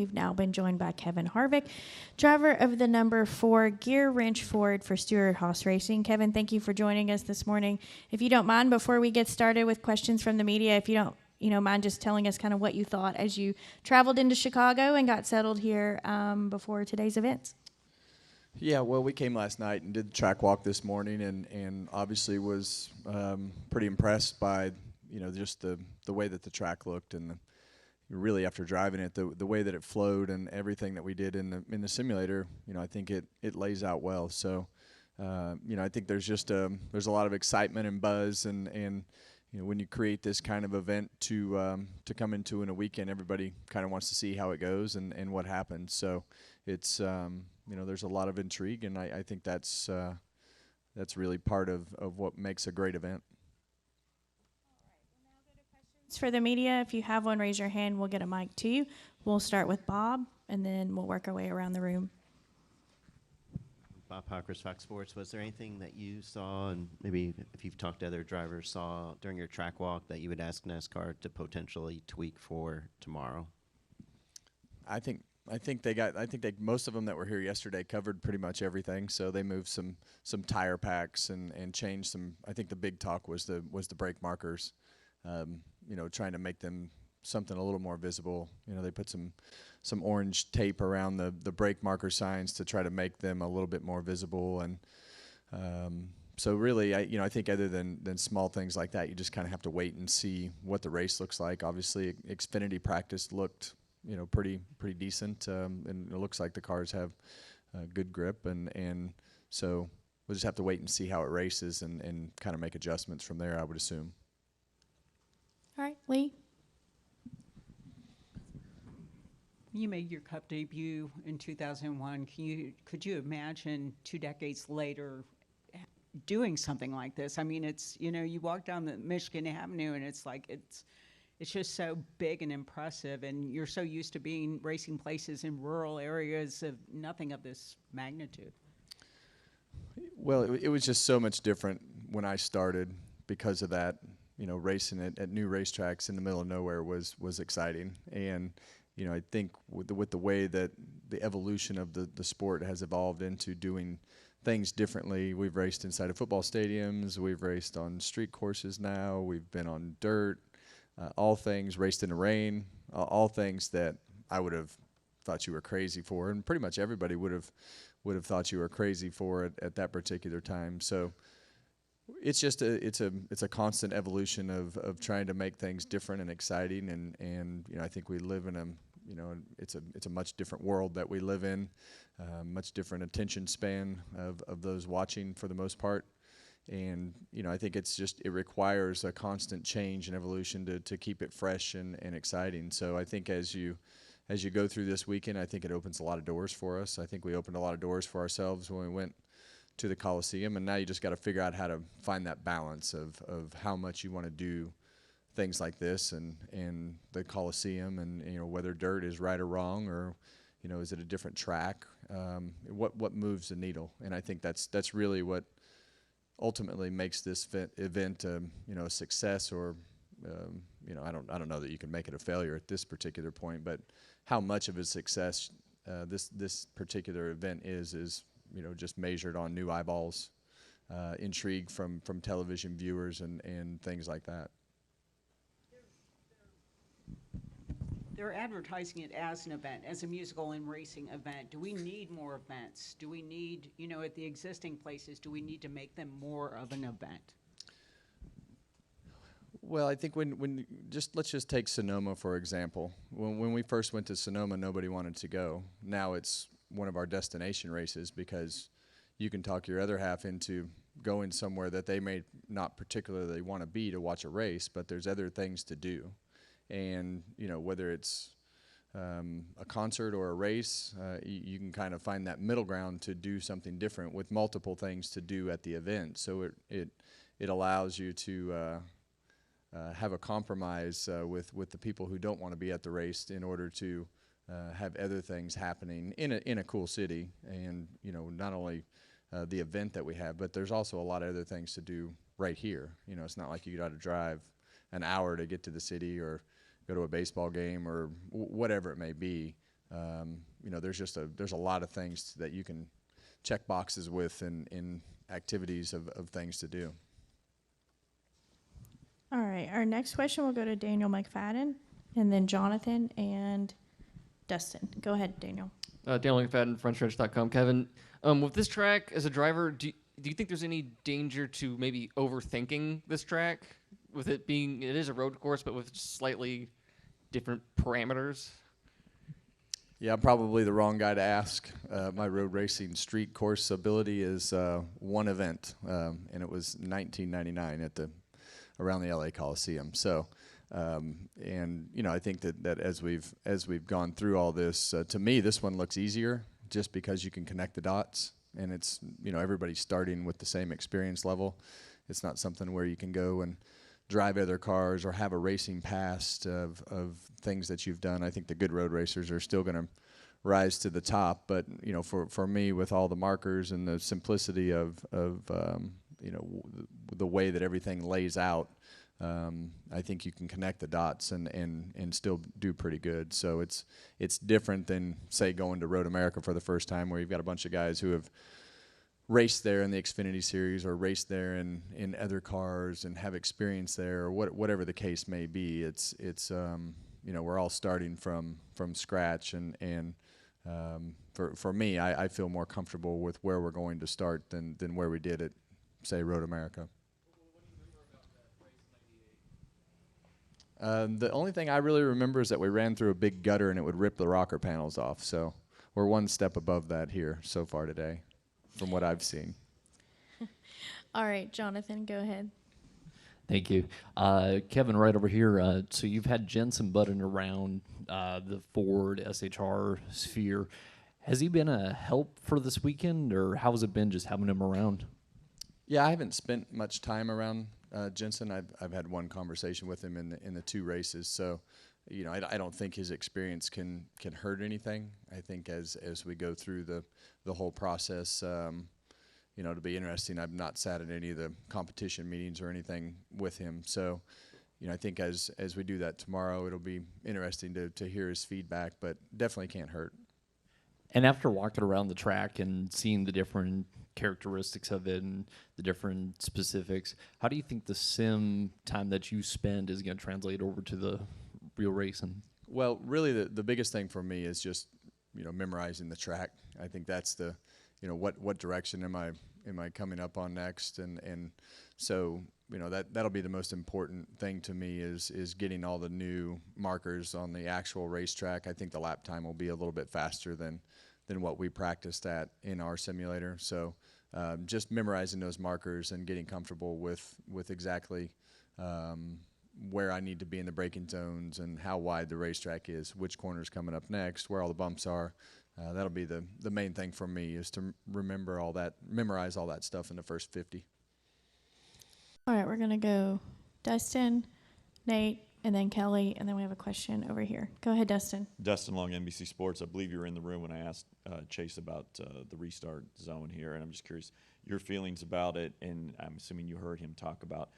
We've now been joined by Kevin Harvick, driver of the number 4 Gear Wrench Ford for Stewart-Haas Racing. Kevin, thank you for joining us this morning. If you don't mind, before we get started with questions from the media, if you don't mind just telling us kind of what you thought as you traveled into Chicago and got settled here before today's events. Yeah, well, we came last night and did the track walk this morning, and obviously was pretty impressed by just the way that the track looked, and really after driving it, the way that it flowed and everything that we did in the simulator. I think it lays out well. So I think there's there's a lot of excitement and buzz, and when you create this kind of event to come into in a weekend, everybody kind of wants to see how it goes and what happens. So it's there's a lot of intrigue, and I think that's really part of what makes a great event. All right, we'll now go to questions for the media. If you have one, raise your hand. We'll get a mic to you. We'll start with Bob, and then we'll work our way around the room. Bob Hawkers, Fox Sports. Was there anything that you saw, and maybe if you've talked to other drivers, saw during your track walk that you would ask NASCAR to potentially tweak for tomorrow? I think most of them that were here yesterday covered pretty much everything. So they moved some tire packs and changed some. I think the big talk was the brake markers. Trying to make them something a little more visible. They put some orange tape around the brake marker signs to try to make them a little bit more visible. And so really, I think other than small things like that, you just kind of have to wait and see what the race looks like. Obviously, Xfinity practice looked pretty decent, and it looks like the cars have good grip, and so we'll just have to wait and see how it races and kind of make adjustments from there, I would assume. All right, Lee. You made your Cup debut in 2001. Could you imagine 2 decades later doing something like this? I mean, it's you walk down the Michigan Avenue and it's like it's just so big and impressive, and you're so used to racing places in rural areas of nothing of this magnitude. Well, it was just so much different when I started because of that. Racing at new racetracks in the middle of nowhere was exciting, and I think with the way that the evolution of the sport has evolved into doing things differently. We've raced inside of football stadiums. We've raced on street courses now. We've been on dirt. All things raced in the rain. All things that I would have thought you were crazy for, and pretty much everybody would have thought you were crazy for at that particular time. So it's just it's a constant evolution of trying to make things different and exciting, and I think we live in it's a much different world that we live in, much different attention span of those watching for the most part, and I think it requires a constant change and evolution to keep it fresh and exciting. So I think as you go through this weekend, I think it opens a lot of doors for us. I think we opened a lot of doors for ourselves when we went to the Coliseum, and now you just got to figure out how to find that balance of how much you want to do things like this and the Coliseum, and whether dirt is right or wrong, or is it a different track, what moves the needle. And I think that's really what ultimately makes this event a success, or I don't know that you can make it a failure at this particular point, but how much of a success this particular event is just measured on new eyeballs, intrigue from television viewers and things like that. They're advertising it as an event, as a musical and racing event. Do we need more events? Do we need, at the existing places, do we need to make them more of an event? Well, I think let's just take Sonoma, for example. When we first went to Sonoma, nobody wanted to go. Now it's one of our destination races because you can talk your other half into going somewhere that they may not particularly want to be to watch a race, but there's other things to do. And, whether it's a concert or a race, you can kind of find that middle ground to do something different with multiple things to do at the event. So it allows you to have a compromise with the people who don't want to be at the race in order to have other things happening in a cool city. And, not only the event that we have, but there's also a lot of other things to do right here. It's not like you got to drive an hour to get to the city or go to a baseball game or whatever it may be. there's a lot of things that you can check boxes with in activities of things to do. All right, our next question will go to Daniel McFadden, and then Jonathan and Dustin. Go ahead, Daniel. Daniel McFadden, frontstretch.com. Kevin, with this track as a driver, do you think there's any danger to maybe overthinking this track? With it is a road course, but with slightly different parameters? Yeah, I'm probably the wrong guy to ask. My road racing street course ability is one event, and it was 1999 around the LA Coliseum. So, I think that as we've gone through all this, to me, this one looks easier just because you can connect the dots, and it's everybody's starting with the same experience level. It's not something where you can go and drive other cars or have a racing past of things that you've done. I think the good road racers are still going to rise to the top, but for me, with all the markers and the simplicity of the way that everything lays out, I think you can connect the dots and still do pretty good. So it's different than, say, going to Road America for the first time, where you've got a bunch of guys who have raced there in the Xfinity Series or raced there in other cars and have experience there, or whatever the case may be. It's we're all starting from scratch, and for me, I feel more comfortable with where we're going to start than where we did at, say, Road America. The only thing I really remember is that we ran through a big gutter and it would rip the rocker panels off. So we're one step above that here so far today, from what I've seen. All right, Jonathan, go ahead. Thank you. Kevin, right over here. So you've had Jensen Button around the Ford SHR sphere. Has he been a help for this weekend, or how has it been just having him around? Yeah, I haven't spent much time around Jensen. I've had one conversation with him in the two races. So, I don't think his experience can hurt anything. I think as we go through the whole process, it'll be interesting. I've not sat at any of the competition meetings or anything with him. So, I think as we do that tomorrow, it'll be interesting to hear his feedback, but definitely can't hurt. And after walking around the track and seeing the different characteristics of it and the different specifics, how do you think the sim time that you spend is going to translate over to the real racing? Well, really, the biggest thing for me is just memorizing the track. I think that's the what direction am I coming up on next, and so that'll be the most important thing to me is getting all the new markers on the actual racetrack. I think the lap time will be a little bit faster than what we practiced at in our simulator. So just memorizing those markers and getting comfortable with exactly where I need to be in the braking zones and how wide the racetrack is, which corner's coming up next, where all the bumps are. That'll be the main thing for me, is to memorize all that stuff in the first 50. All right, we're going to go Dustin, Nate, and then Kelly, and then we have a question over here. Go ahead, Dustin. Dustin Long, NBC Sports. I believe you were in the room when I asked Chase about the restart zone here, and I'm just curious your feelings about it, and I'm assuming you heard him talk about,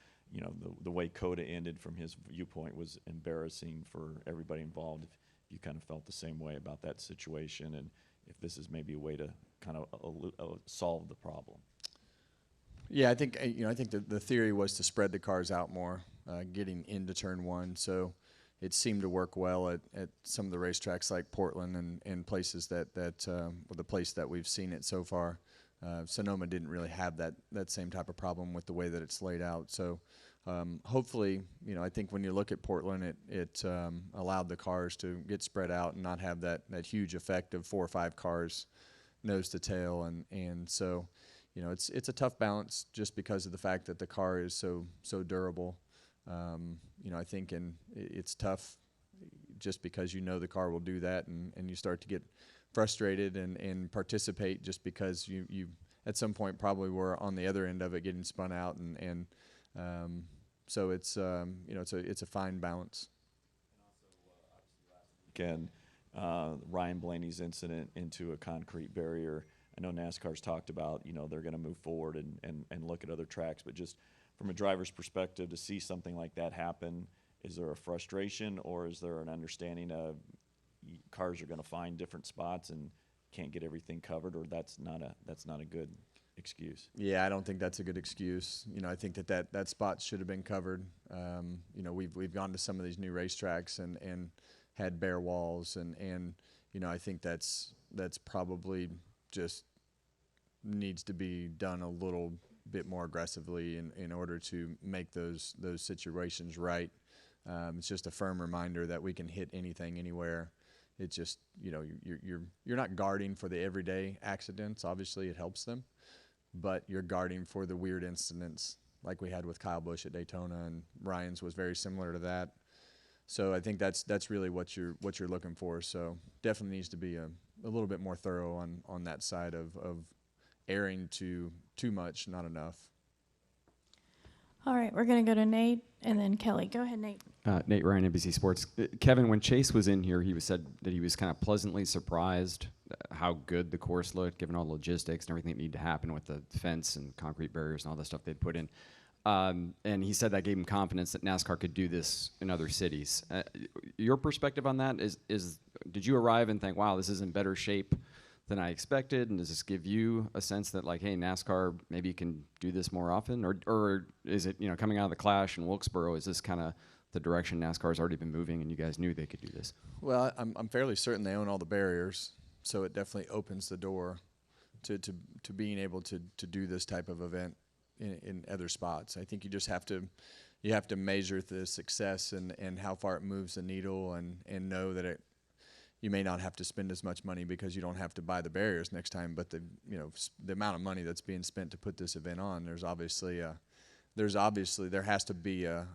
the way COTA ended from his viewpoint was embarrassing for everybody involved. If you kind of felt the same way about that situation, and if this is maybe a way to kind of solve the problem. Yeah, I think the theory was to spread the cars out more, getting into turn one. So it seemed to work well at some of the racetracks like Portland and places that well, the place that we've seen it so far. Sonoma didn't really have that same type of problem with the way that it's laid out. So hopefully, I think when you look at Portland, it allowed the cars to get spread out and not have that huge effect of 4 or 5 cars nose to tail, and so. It's a tough balance just because of the fact that the car is so durable. I think it's tough just because the car will do that, and you start to get frustrated and participate just because you at some point probably were on the other end of it getting spun out, and so it's it's a fine balance. Again, Ryan Blaney's incident into a concrete barrier. I know NASCAR's talked about, they're going to move forward and look at other tracks, but just from a driver's perspective, to see something like that happen, is there a frustration, or is there an understanding of, cars are going to find different spots and can't get everything covered, or that's not a good excuse. Yeah, I don't think that's a good excuse. I think that spot should have been covered. We've gone to some of these new racetracks and had bare walls, and I think that's probably just needs to be done a little bit more aggressively in order to make those situations right. It's just a firm reminder that we can hit anything anywhere. It's just you're not guarding for the everyday accidents. Obviously, it helps them, but you're guarding for the weird incidents like we had with Kyle Busch at Daytona, and Ryan's was very similar to that. So I think that's really what you're looking for. So definitely needs to be a little bit more thorough on that side of airing too much, not enough. All right, we're going to go to Nate and then Kelly. Go ahead, Nate. Nate Ryan, NBC Sports. Kevin, when Chase was in here, he said that he was kind of pleasantly surprised how good the course looked, given all the logistics and everything that needed to happen with the fence and concrete barriers and all the stuff they'd put in. And he said that gave him confidence that NASCAR could do this in other cities. Your perspective on that is did you arrive and think, wow, this is in better shape than I expected? And does this give you a sense that, like, hey, NASCAR maybe can do this more often? Or is it, coming out of the Clash in Wilkesboro, is this kind of the direction NASCAR's already been moving and you guys knew they could do this? Well, I'm fairly certain they own all the barriers, so it definitely opens the door to being able to do this type of event in other spots. I think you just have to measure the success and how far it moves the needle and know that you may not have to spend as much money because you don't have to buy the barriers next time, but the amount of money that's being spent to put this event on, there has to be a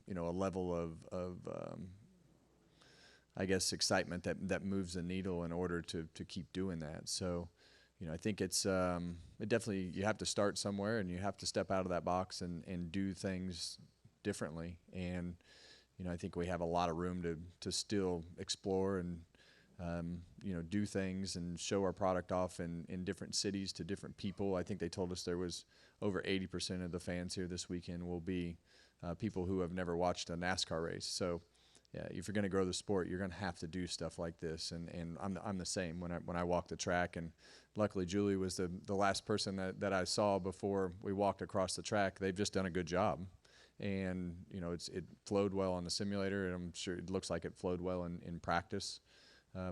level of I guess excitement that moves the needle in order to keep doing that. So I think it definitely, you have to start somewhere and you have to step out of that box and do things differently. And I think we have a lot of room to still explore and do things and show our product off in different cities to different people. I think they told us there was over 80% of the fans here this weekend will be people who have never watched a NASCAR race. So yeah, if you're going to grow the sport, you're going to have to do stuff like this. And I'm the same when I walk the track. And luckily, Julie was the last person that I saw before we walked across the track. They've just done a good job. And it flowed well on the simulator, and I'm sure it looks like it flowed well in practice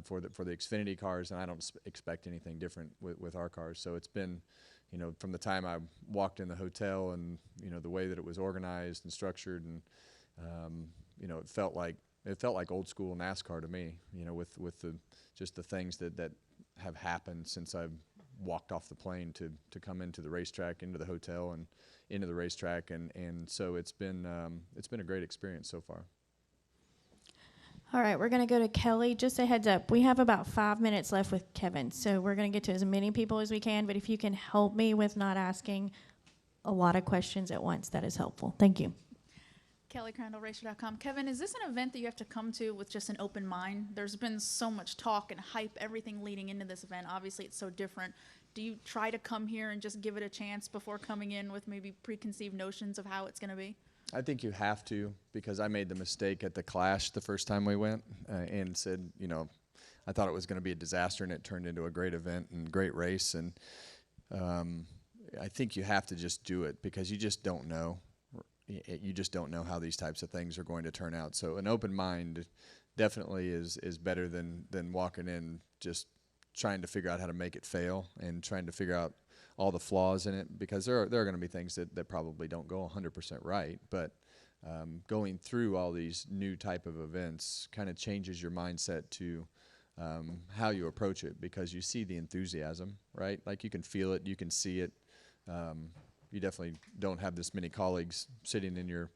for the Xfinity cars. And I don't expect anything different with our cars. So it's been, from the time I walked in the hotel and the way that it was organized and structured, and it felt like old school NASCAR to me. With the things that have happened since I've walked off the plane to come into the racetrack, into the hotel, and into the racetrack, and so it's been a great experience so far. All right, we're going to go to Kelly. Just a heads up, we have about 5 minutes left with Kevin, so we're going to get to as many people as we can, but if you can help me with not asking a lot of questions at once, that is helpful. Thank you. Kelly Crandall, Racer.com. Kevin, is this an event that you have to come to with just an open mind? There's been so much talk and hype, everything leading into this event. Obviously, it's so different. Do you try to come here and just give it a chance before coming in with maybe preconceived notions of how it's going to be? I think you have to, because I made the mistake at the Clash the first time we went and said, I thought it was going to be a disaster, and it turned into a great event and great race. And I think you have to just do it, because you just don't know. You just don't know how these types of things are going to turn out. So an open mind definitely is better than walking in just trying to figure out how to make it fail and trying to figure out all the flaws in it, because there are going to be things that probably don't go 100% right. But going through all these new type of events kind of changes your mindset to how you approach it, because you see the enthusiasm, right? Like, you can feel it, you can see it. You definitely don't have this many colleagues sitting in your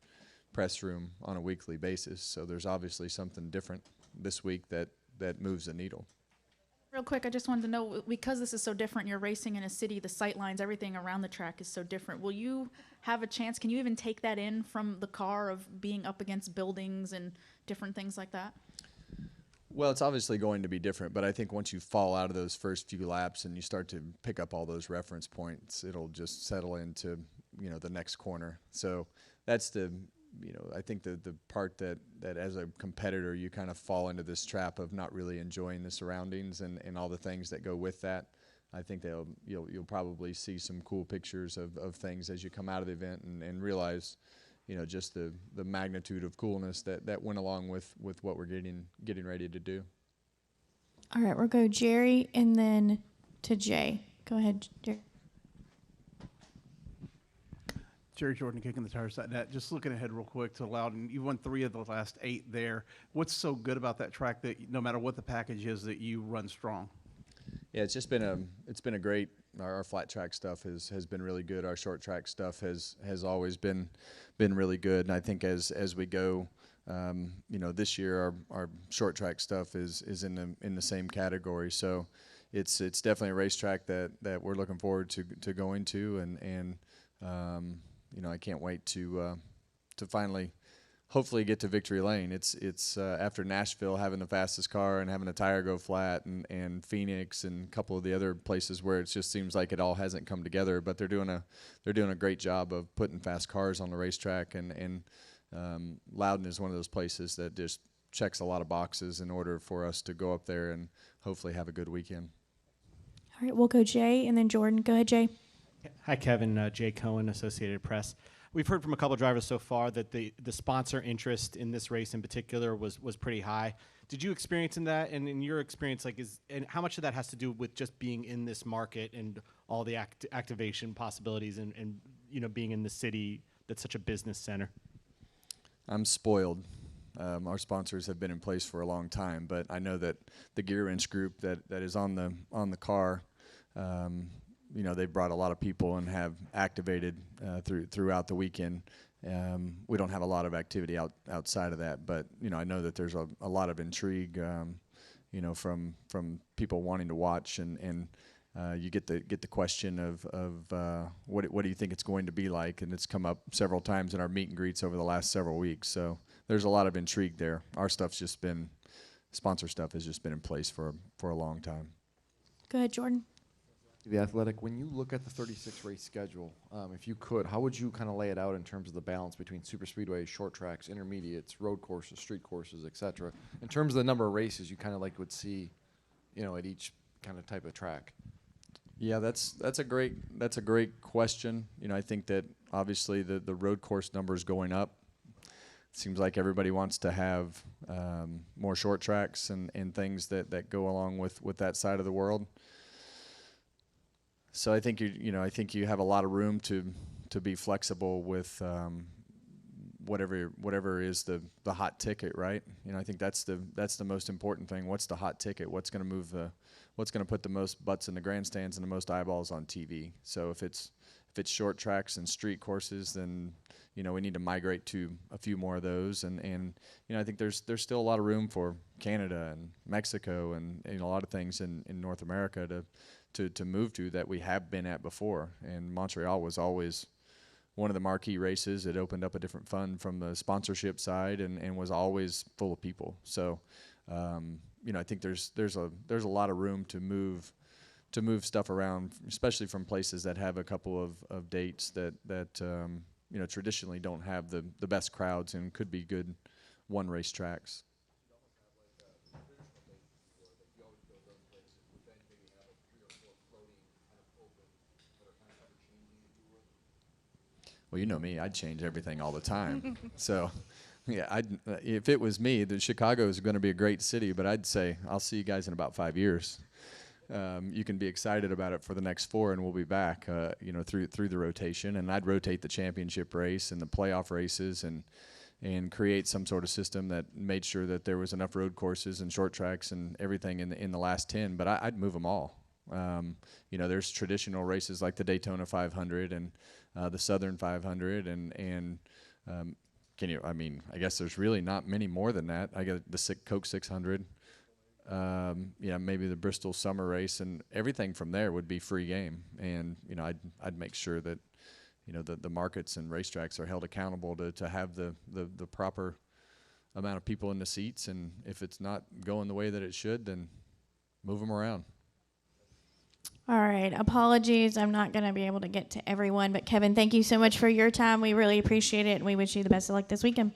press room on a weekly basis. So there's obviously something different this week that moves the needle. Real quick, I just wanted to know, because this is so different, you're racing in a city, the sight lines, everything around the track is so different. Will you have a chance, can you even take that in from the car of being up against buildings and different things like that? Well, it's obviously going to be different, but I think once you fall out of those first few laps and you start to pick up all those reference points, it'll just settle into, the next corner. So that's the I think the part that as a competitor you kind of fall into this trap of not really enjoying the surroundings and all the things that go with that. I think you'll probably see some cool pictures of things as you come out of the event and realize, just the magnitude of coolness that went along with what we're getting ready to do. All right, we'll go Jerry and then to Jay. Go ahead, Jerry. Jerry Jordan, kicking the tires.net. Just looking ahead real quick to Loudon. You won 3 of the last 8 there. What's so good about that track that no matter what the package is, that you run strong? Yeah, it's been a great. Our flat track stuff has been really good. Our short track stuff has always been really good. And I think as we go, this year our short track stuff is in the same category. So it's definitely a racetrack that we're looking forward to going to, and I can't wait to finally, hopefully, get to victory lane. It's after Nashville having the fastest car and having a tire go flat, and Phoenix and a couple of the other places where it just seems like it all hasn't come together. But they're doing a great job of putting fast cars on the racetrack, and Loudon is one of those places that just checks a lot of boxes in order for us to go up there and hopefully have a good weekend. All right, we'll go Jay and then Jordan. Go ahead, Jay. Hi, Kevin. Jay Cohen, Associated Press. We've heard from a couple of drivers so far that the sponsor interest in this race in particular was pretty high. Did you experience in that? And in your experience, and how much of that has to do with just being in this market and all the activation possibilities and being in the city that's such a business center? I'm spoiled. Our sponsors have been in place for a long time, but I know that the Gear Wrench group that is on the car, they've brought a lot of people and have activated throughout the weekend. We don't have a lot of activity outside of that, but I know that there's a lot of intrigue, from people wanting to watch, and you get the question of what do you think it's going to be like, and it's come up several times in our meet and greets over the last several weeks. So there's a lot of intrigue there. Our sponsor stuff has just been in place for a long time. Go ahead, Jordan. The Athletic, when you look at the 36 race schedule, if you could, how would you kind of lay it out in terms of the balance between super speedways, short tracks, intermediates, road courses, street courses, etc., in terms of the number of races you kind of would see, at each kind of type of track? Yeah, that's a great question. I think that obviously the road course number is going up. It seems like everybody wants to have more short tracks and things that go along with that side of the world. So I think you have a lot of room to be flexible with whatever is the hot ticket, right? I think that's the most important thing. What's the hot ticket? What's going to put the most butts in the grandstands and the most eyeballs on TV? So if it's short tracks and street courses, then we need to migrate to a few more of those, and I think there's still a lot of room for Canada and Mexico and a lot of things in North America to move to that we have been at before. And Montreal was always one of the marquee races. It opened up a different fund from the sponsorship side and was always full of people. So I think there's a lot of room to move stuff around, especially from places that have a couple of dates that traditionally don't have the best crowds and could be good one race tracks. Well, you know me, I'd change everything all the time. So, yeah, if it was me, Chicago is going to be a great city, but I'd say I'll see you guys in about 5 years. You can be excited about it for the next 4, and we'll be back, through the rotation. And I'd rotate the championship race and the playoff races and create some sort of system that made sure that there was enough road courses and short tracks and everything in the last 10. But I'd move them all. There's traditional races like the Daytona 500 and the Southern 500, and I guess there's really not many more than that. I got the Coke 600, maybe the Bristol Summer Race, and everything from there would be free game. And I'd make sure that the markets and racetracks are held accountable to have the proper amount of people in the seats, and if it's not going the way that it should, then move them around. All All right. Apologies. I'm not going to be able to get to everyone. But Kevin, thank you so much for your time. We really appreciate it. And we wish you the best of luck this weekend.